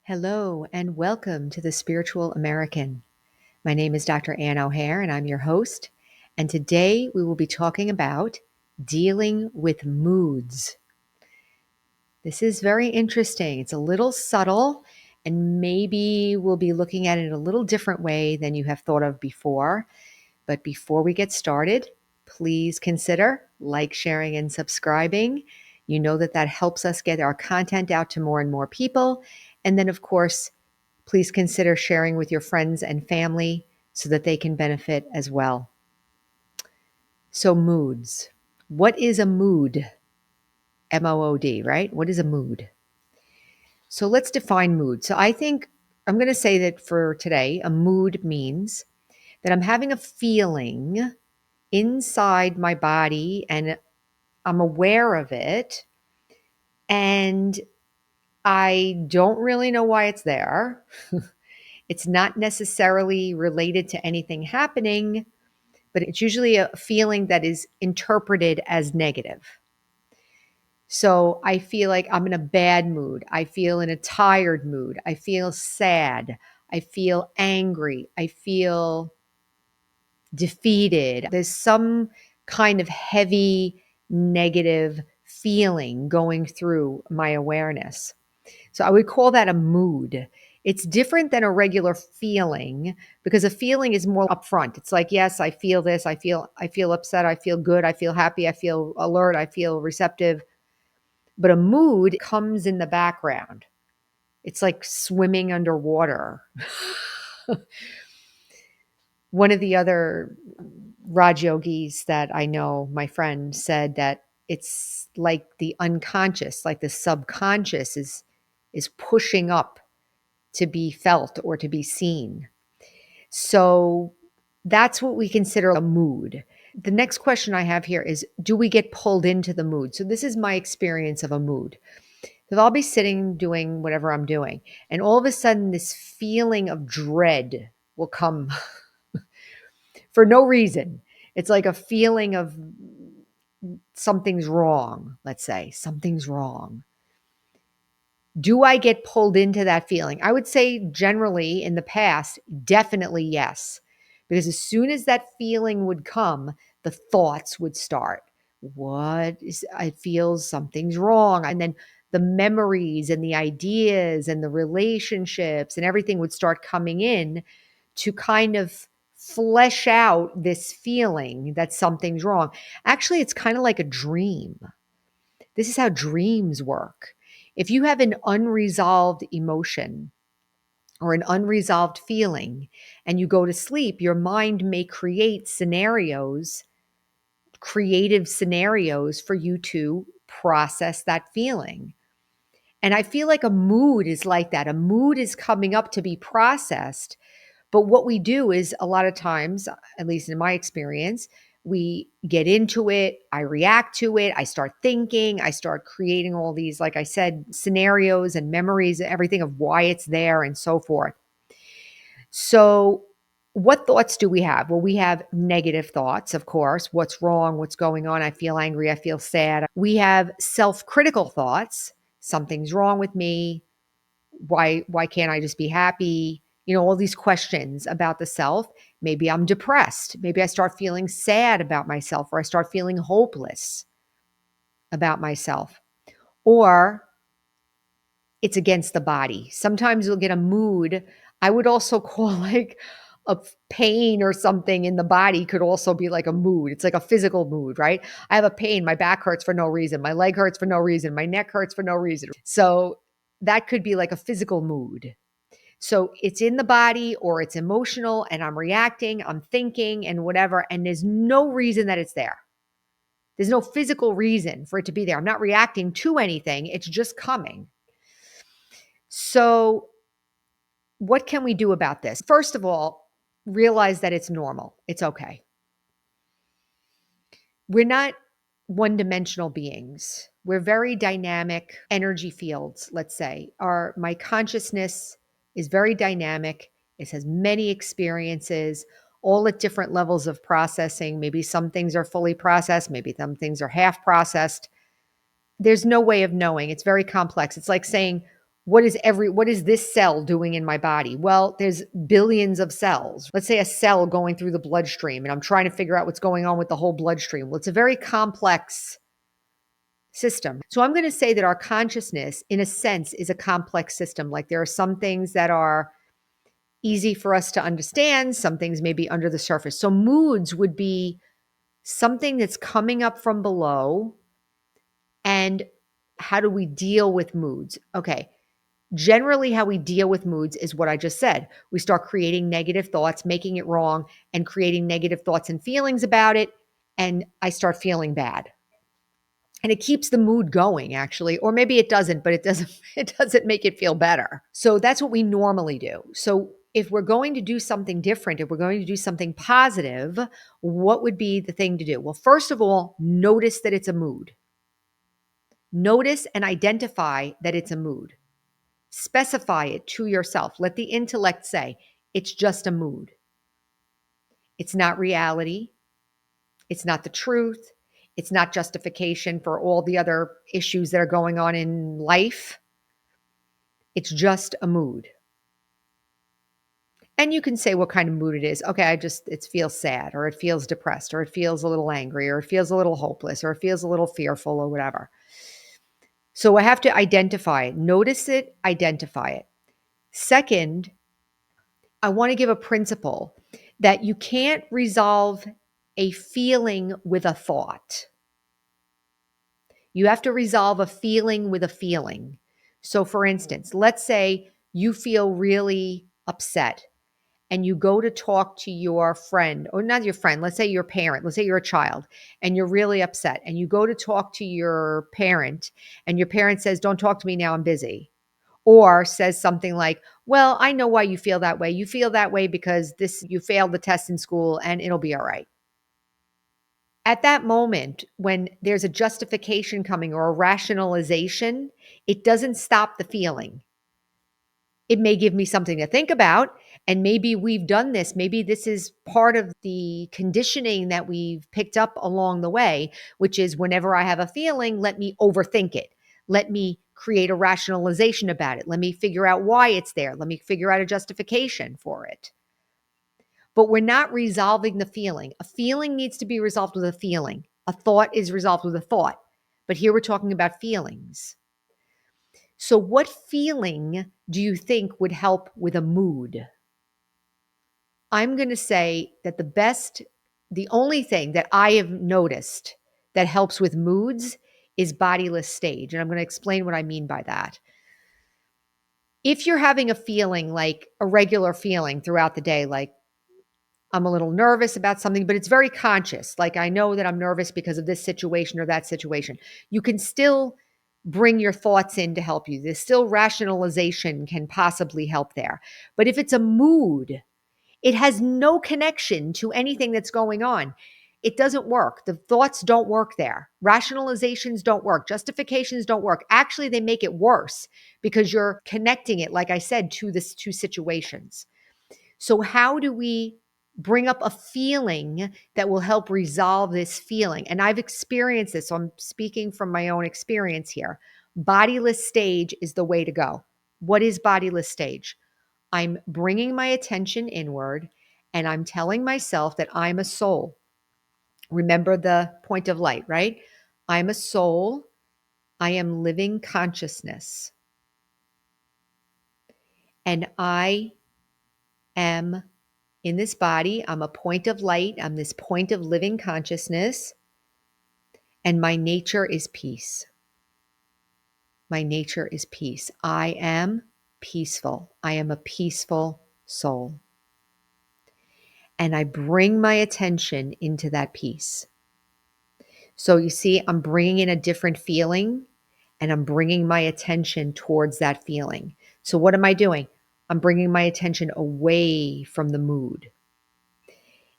Hello, and welcome to the Spiritual American. My name is Dr. Ann O'Hare, and I'm your host. And today we will be talking about dealing with moods. This is very interesting. It's a little subtle, and maybe we'll be looking at it in a little different way than you have thought of before. But before we get started, please consider like, sharing, and subscribing. You know that helps us get our content out to more and more people. And then, of course, please consider sharing with your friends and family so that they can benefit as well. So, moods. What is a mood? MOOD, right? What is a mood? So, let's define mood. So, I think I'm going to say that for today, a mood means that I'm having a feeling inside my body and I'm aware of it. And I don't really know why it's there. It's not necessarily related to anything happening, but it's usually a feeling that is interpreted as negative. So I feel like I'm in a bad mood. I feel in a tired mood. I feel sad. I feel angry. I feel defeated. There's some kind of heavy negative feeling going through my awareness. So I would call that a mood. It's different than a regular feeling because a feeling is more upfront. It's like, yes, I feel this, I feel upset, I feel good, I feel happy, I feel alert, I feel receptive. But a mood comes in the background. It's like swimming underwater. One of the other Raj yogis that I know, my friend, said that it's like the unconscious, like the subconscious is pushing up to be felt or to be seen. So that's what we consider a mood. The next question I have here is, do we get pulled into the mood? So this is my experience of a mood. So I'll be sitting doing whatever I'm doing, and all of a sudden this feeling of dread will come for no reason. It's like a feeling of something's wrong, let's say. Something's wrong. Do I get pulled into that feeling? I would say generally in the past, definitely yes. Because as soon as that feeling would come, the thoughts would start. I feel something's wrong. And then the memories and the ideas and the relationships and everything would start coming in to kind of flesh out this feeling that something's wrong. Actually, it's kind of like a dream. This is how dreams work. If you have an unresolved emotion or an unresolved feeling and you go to sleep, your mind may create scenarios, creative scenarios for you to process that feeling. And I feel like a mood is like that. A mood is coming up to be processed. But what we do is a lot of times, at least in my experience, we get into it, I react to it, I start thinking, I start creating all these, like I said, scenarios and memories, everything of why it's there and so forth. So, what thoughts do we have? Well, we have negative thoughts, of course. What's wrong? What's going on? I feel angry. I feel sad. We have self-critical thoughts. Something's wrong with me. Why can't I just be happy? All these questions about the self. Maybe I'm depressed. Maybe I start feeling sad about myself, or I start feeling hopeless about myself. Or it's against the body. Sometimes you'll get a mood. I would also call like a pain or something in the body could also be like a mood. It's like a physical mood, right? I have a pain. My back hurts for no reason. My leg hurts for no reason. My neck hurts for no reason. So that could be like a physical mood. So it's in the body or it's emotional and I'm reacting, I'm thinking and whatever. And there's no reason that it's there. There's no physical reason for it to be there. I'm not reacting to anything. It's just coming. So what can we do about this? First of all, realize that it's normal. It's okay. We're not one-dimensional beings. We're very dynamic energy fields, let's say. My consciousness is very dynamic. It has many experiences, all at different levels of processing. Maybe some things are fully processed, maybe some things are half processed. There's no way of knowing. It's very complex. It's like saying, What is this cell doing in my body? Well, there's billions of cells. Let's say a cell going through the bloodstream, and I'm trying to figure out what's going on with the whole bloodstream. Well, it's a very complex system. So I'm going to say that our consciousness, in a sense, is a complex system. Like there are some things that are easy for us to understand, some things may be under the surface. So moods would be something that's coming up from below. And how do we deal with moods? Okay. Generally, how we deal with moods is what I just said. We start creating negative thoughts, making it wrong, and creating negative thoughts and feelings about it. And I start feeling bad. And it keeps the mood going, actually. Or maybe it doesn't, but it doesn't make it feel better. So that's what we normally do. So if we're going to do something different, if we're going to do something positive, what would be the thing to do? Well, first of all, notice that it's a mood. Notice and identify that it's a mood. Specify it to yourself. Let the intellect say, it's just a mood. It's not reality. It's not the truth. It's not justification for all the other issues that are going on in life. It's just a mood. And you can say what kind of mood it is. Okay, it feels sad, or it feels depressed, or it feels a little angry, or it feels a little hopeless, or it feels a little fearful, or whatever. So I have to identify it. Notice it, identify it. Second, I want to give a principle that you can't resolve a feeling with a thought. You have to resolve a feeling with a feeling. So, for instance, let's say you feel really upset and you go to talk to your friend, or not your friend, let's say your parent, let's say you're a child and you're really upset, and you go to talk to your parent and your parent says, "Don't talk to me now, I'm busy." Or says something like, "Well, I know why you feel that way. You feel that way because you failed the test in school and it'll be all right." At that moment, when there's a justification coming or a rationalization, it doesn't stop the feeling. It may give me something to think about, and maybe we've done this. Maybe this is part of the conditioning that we've picked up along the way, which is whenever I have a feeling, let me overthink it. Let me create a rationalization about it. Let me figure out why it's there. Let me figure out a justification for it. But we're not resolving the feeling. A feeling needs to be resolved with a feeling. A thought is resolved with a thought. But here we're talking about feelings. So, what feeling do you think would help with a mood? I'm going to say that the only thing that I have noticed that helps with moods is bodiless stage. And I'm going to explain what I mean by that. If you're having a feeling like a regular feeling throughout the day, like I'm a little nervous about something, but it's very conscious. Like I know that I'm nervous because of this situation or that situation. You can still bring your thoughts in to help you. There's still rationalization can possibly help there. But if it's a mood, it has no connection to anything that's going on. It doesn't work. The thoughts don't work there. Rationalizations don't work. Justifications don't work. Actually, they make it worse because you're connecting it, like I said, to this two situations. So how do we bring up a feeling that will help resolve this feeling? And I've experienced this, so I'm speaking from my own experience here. Bodiless stage is the way to go. What is bodiless stage? I'm bringing my attention inward and I'm telling myself that I'm a soul. Remember the point of light, right? I'm a soul. I am living consciousness. And I am in this body. I'm a point of light. I'm this point of living consciousness. And my nature is peace. My nature is peace. I am peaceful. I am a peaceful soul. And I bring my attention into that peace. So you see, I'm bringing in a different feeling and I'm bringing my attention towards that feeling. So what am I doing? I'm bringing my attention away from the mood.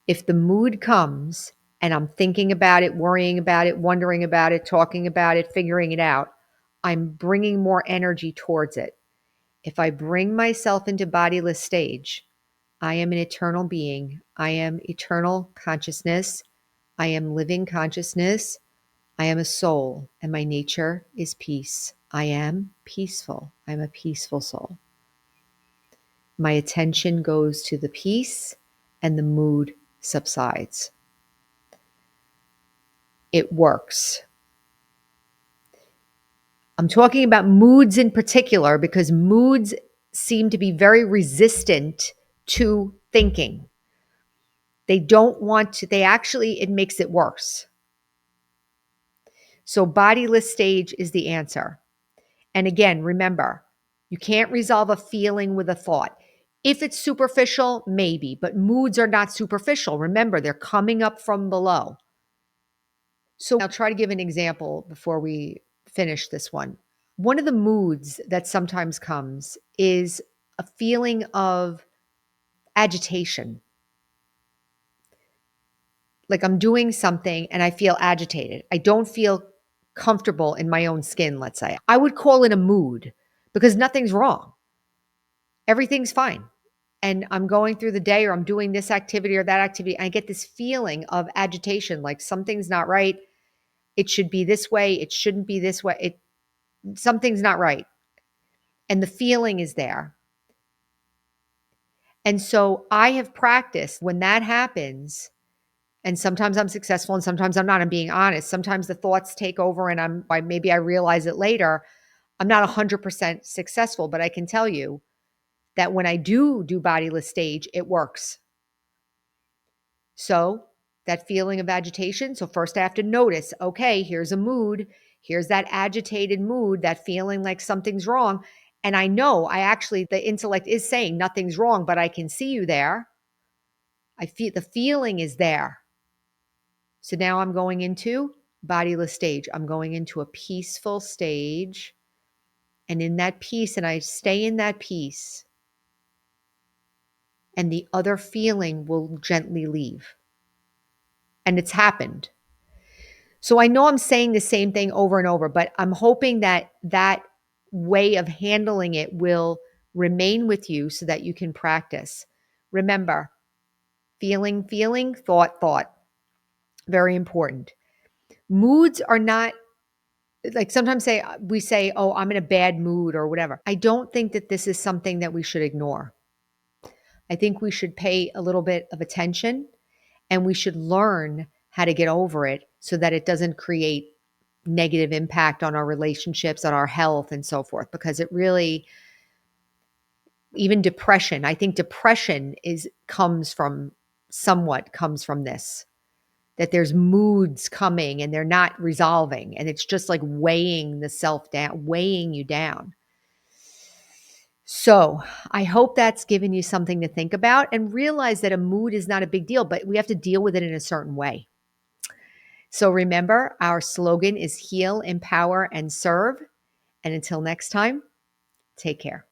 If the mood comes and I'm thinking about it, worrying about it, wondering about it, talking about it, figuring it out, I'm bringing more energy towards it. If I bring myself into bodiless stage, I am an eternal being. I am eternal consciousness. I am living consciousness. I am a soul, and my nature is peace. I am peaceful. I'm a peaceful soul. My attention goes to the peace, and the mood subsides. It works. I'm talking about moods in particular because moods seem to be very resistant to thinking. They don't want to, they actually, it makes it worse. So, bodiless stage is the answer. And again, remember, you can't resolve a feeling with a thought. If it's superficial, maybe, but moods are not superficial. Remember, they're coming up from below. So I'll try to give an example before we finish this one. One of the moods that sometimes comes is a feeling of agitation. Like I'm doing something and I feel agitated. I don't feel comfortable in my own skin, let's say. I would call it a mood because nothing's wrong. Everything's fine. And I'm going through the day or I'm doing this activity or that activity. And I get this feeling of agitation, like something's not right. It should be this way. It shouldn't be this way. Something's not right. And the feeling is there. And so I have practiced when that happens, and sometimes I'm successful and sometimes I'm not. I'm being honest. Sometimes the thoughts take over and maybe I realize it later. I'm not 100% successful, but I can tell you that when I do bodiless stage, it works. So that feeling of agitation. So first I have to notice, okay, here's a mood. Here's that agitated mood, that feeling like something's wrong. And I know the intellect is saying nothing's wrong, but I can see you there. I feel the feeling is there. So now I'm going into bodiless stage. I'm going into a peaceful stage. And in that peace, and I stay in that peace, and the other feeling will gently leave. And it's happened. So I know I'm saying the same thing over and over, but I'm hoping that that way of handling it will remain with you so that you can practice. Remember, feeling, thought. Very important. Moods are not like sometimes we say, "Oh, I'm in a bad mood" or whatever. I don't think that this is something that we should ignore. I think we should pay a little bit of attention and we should learn how to get over it so that it doesn't create negative impact on our relationships, on our health and so forth, because it really, even depression, I think depression comes from this, that there's moods coming and they're not resolving and it's just like weighing the self down, weighing you down. So I hope that's given you something to think about and realize that a mood is not a big deal, but we have to deal with it in a certain way. So remember, our slogan is heal, empower, and serve. And until next time, take care.